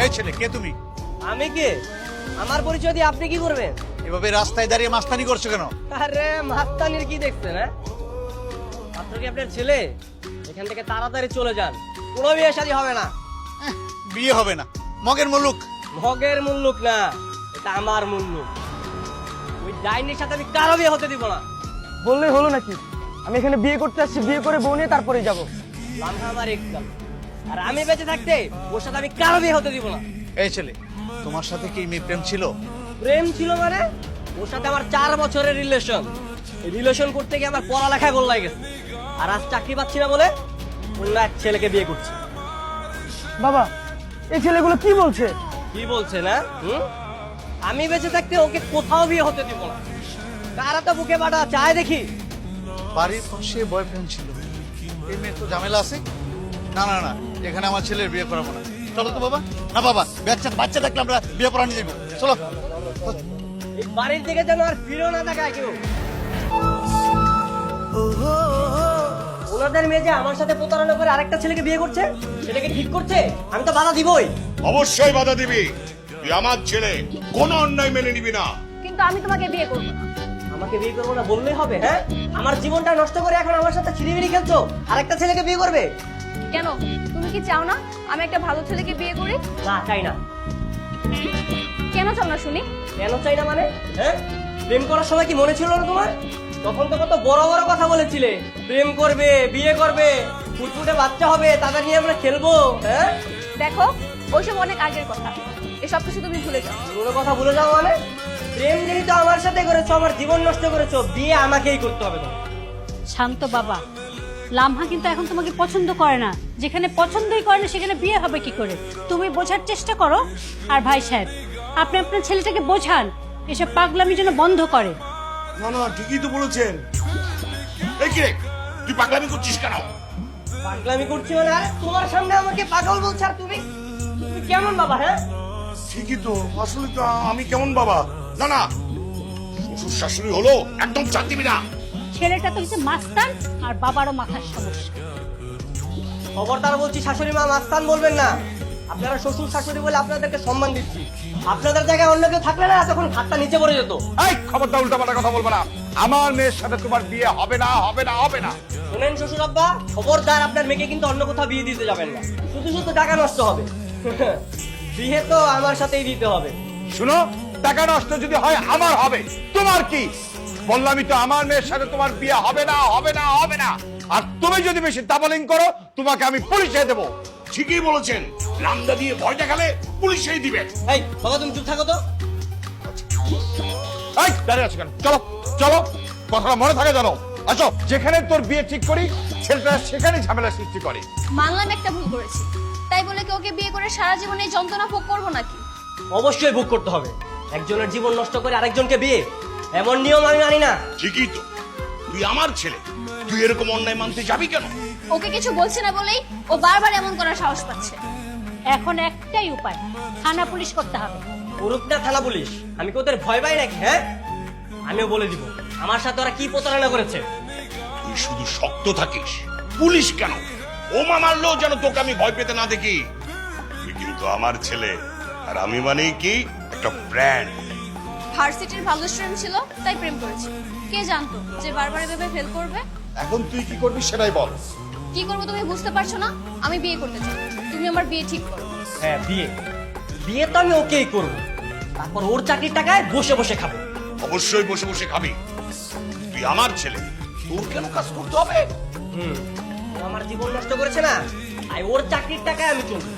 এই ছেলে, কে তুমি? আমি কে? আমার পরিচয় দিয়ে আপনি কি করবেন? এভাবে রাস্তায় দাঁড়িয়ে মাস্তানি করছো কেন? আরে মাস্তানির কি দেখছেন? হ্যাঁ, আপনার কি আপনার ছেলে? এখান থেকে তাড়াতাড়ি চলে যান, কোনো বিয়ে শাদী হবে না। বিয়ে হবে না? মগের মুলুক। ভগের মুল্লুক না, এটা আমার মুল্লুক। ওই ডাইনির সাথে আমি কারো বিয়ে হতে দিব না। বললেই হলো নাকি? আমি এখানে বিয়ে করতে আসছি, বিয়ে করে বউ নিয়ে তারপরে যাব। লাম্বা আমার একদম, আর আমি বেঁচে থাকতে ওর সাথে আমি কারো বিয়ে হতে দিব না। এই ছেলে, তোমার সাথে কি মেয়ে প্রেম ছিল? প্রেম ছিল মানে? ওর সাথে আমার 4 বছরের রিলেশন। এই রিলেশন করতে গিয়ে আমার পড়ালেখা গোল্লায় গেছে, আর আজ চাকরি পাচ্ছি না বলে অন্য এক ছেলেকে বিয়ে করছি। বাবা, এই ছেলেগুলো কি বলছে? কি বলছে না? আমি বেঁচে থাকতে ওকে কোথাও বিয়ে হতে দিব না। কারা তো বুকে বাটা চায় দেখি। বাড়ির পাশে বয়ফ্রেন্ড ছিল, এই মেয়ে তো ঝামেলা আছে। না না না, এখানে আমার ছেলের বিয়ে করাবো না। চলো তো বাবা। না বাবা, বাচ্চা থাকলে আমরা বিয়ে করা নিয়ে যাবো। চলো। এই বাড়ির দিকে যেন আর ফিরেও না তাকায় কেউ। ওনাদের মেয়ে যে আমার সাথে প্রতারণা করে আরেকটা ছেলেকে বিয়ে করছে, সেটাকে ঠিক করছে? আমি তো বাধা দিবই। অবশ্যই বাধা দিবি। তুই আমার ছেলে, কোনো অন্যায় মেনে নিবি না। কিন্তু আমি তোমাকে বিয়ে করবো না। আমাকে বিয়ে করবো না বললেই হবে? হ্যাঁ, আমার জীবনটা নষ্ট করে এখন আমার সাথে ছিনিমিনি খেলছো, আরেকটা ছেলেকে বিয়ে করবে? কেন, তুমি কি চাও না আমি একটা ভালো ছেলেকে বিয়ে করি? না, চাই না। কেন চাও না শুনি? কেন চাই না মানে? হ্যাঁ, প্রেম করার সময় কি মনে ছিল না তোমার? তখন তো কত বড় বড় কথা বলেছিলে, প্রেম করবে, বিয়ে করবে, ফুটফুটে বাচ্চা হবে, তাদের নিয়ে আমরা খেলবো। হ্যাঁ, দেখো, ওইসব অনেক আগের কথা, এসব কিছু তুমি ভুলে যাও। পুরোনো কথা ভুলে যাও মানে? প্রেম যেহেতু আমার সাথে করেছো, আমার জীবন নষ্ট করেছো, বিয়ে আমাকেই করতে হবে তোমার। শান্ত বাবা, লামহা কিন্তু এখন তোমাকে পছন্দ করে না। যেখানে পছন্দই করে না সেখানে বিয়ে হবে কি করে? তুমি বোঝার চেষ্টা করো। আর ভাই সাহেব, আপনি আপনার ছেলেটাকে বোঝান, এসব পাগলামি যেন বন্ধ করে। না না, ঠিকই তো বলেছেন। এই কি রে, তুই পাগলামি করছিস কেন? পাগলামি করছি মানে? আরে তোমার সামনে আমাকে পাগল বলছ, আর তুমি তুমি কেমন বাবা? হ্যাঁ, ঠিকই তো, আসলে তো আমি কেমন বাবা? না না, শ্বশুর শাশুড়ি হলো একদম চাপ দিবি না। ছেলেটা তো হচ্ছে মাস্তান, আর বাবারও মাথার সমস্যা। খবরদার বলছি, শাশুড়ি মা মাস্তান বলবেন না। আপনারা শ্বশুর শাশুড়ি বলে আপনাদেরকে সম্মান দিচ্ছি। আপনাদের জায়গায় অন্য কেউ থাকলে না তখন হাতটা নিচে পড়ে যেত। এই খবরদার উল্টাপাল্টা কথা বলবো না। আমার মেয়ের সাথে তোমার বিয়ে হবে না, হবে না, হবে না। শোনেন শ্বশুর আব্বা, খবরদার আপনার মেয়েকে কিন্তু অন্য কোথাও বিয়ে দিতে যাবেন না, শুধু শুধু টাকা নষ্ট হবে। বিয়ে তো আমার সাথেই দিতে হবে। শুনো, টাকা নষ্ট যদি হয় আমার হবে, তোমার কি? বললামই তো আমার মেয়ের সাথে তোমার বিয়ে হবে না, হবে না, হবে না। আর তুমি যদি বেশি দাবলিং করো, তোমাকে আমি পুলিশে দেবো। ঠিকই বলেছেন, রামদা দিয়ে ভয় দেখালে পুলিশেই দিবে। এই বাবা, তুমি চুপ থাকো তো। এই দাঁড়িয়ে আছো কেন? চলো চলো, কথাটা মনে থাকে জানো। আসো, যেখানে তোর বিয়ে ঠিক করি ছেলেটা সেখানে ঝামেলা সৃষ্টি করে। মানলাম একটা ভুল করেছি, তাই বলে কি ওকে বিয়ে করে সারা জীবন এই যন্ত্রণা ভোগ করবো নাকি? অবশ্যই ভোগ করতে হবে। একজনের জীবন নষ্ট করে আরেকজনকে বিয়ে, এমন নিয়ম আমি মানি না। ঠিকই তো, তুই আমার ছেলে, তুই এরকম অন্যায় মানতে যাবি কেন? ওকে কিছু বলছে না বলেই ও বারবার এমন করার সাহস পাচ্ছে। এখন একটাই উপায়, থানা পুলিশ করতে হবে। করুক না থানা পুলিশ, আমি কি ওদের ভয় পাই নাকি? হ্যাঁ, আমিও বলে দিব আমার সাথে ওরা কি প্রতারণা করেছে। তুই শুধু শক্ত থাকিস, পুলিশ কেন, ও মা মারলেও যেন তোকে আমি ভয় পেতে না দেখি। তুই কিন্তু আমার ছেলে, আর আমি মানেই কি একটা ব্র্যান্ড। ভার্সিটির ভালো স্টুডেন্ট ছিল তাই প্রেম করেছি, কে জানতো যে বারবার এভাবে ফেল করবে। এখন তুই কি করবি সেটাই বল। কি করবো তুমি বুঝতে পারছো না? আমি বিয়ে করতে চাই, তুমি আমার বিয়ে ঠিক করো। হ্যাঁ, বিয়ে বিয়ে তো আমি ওকেই করবো, তারপর ওর চাকরির টাকায় বসে বসে খাবো। অবশ্যই বসে বসে খাবি, তুই আমার ছেলে, তোর কেন কাজ করতে হবে? ও আমার জীবন নষ্ট করেছে না, আর ওর চাকরির টাকায় আমি চলবো।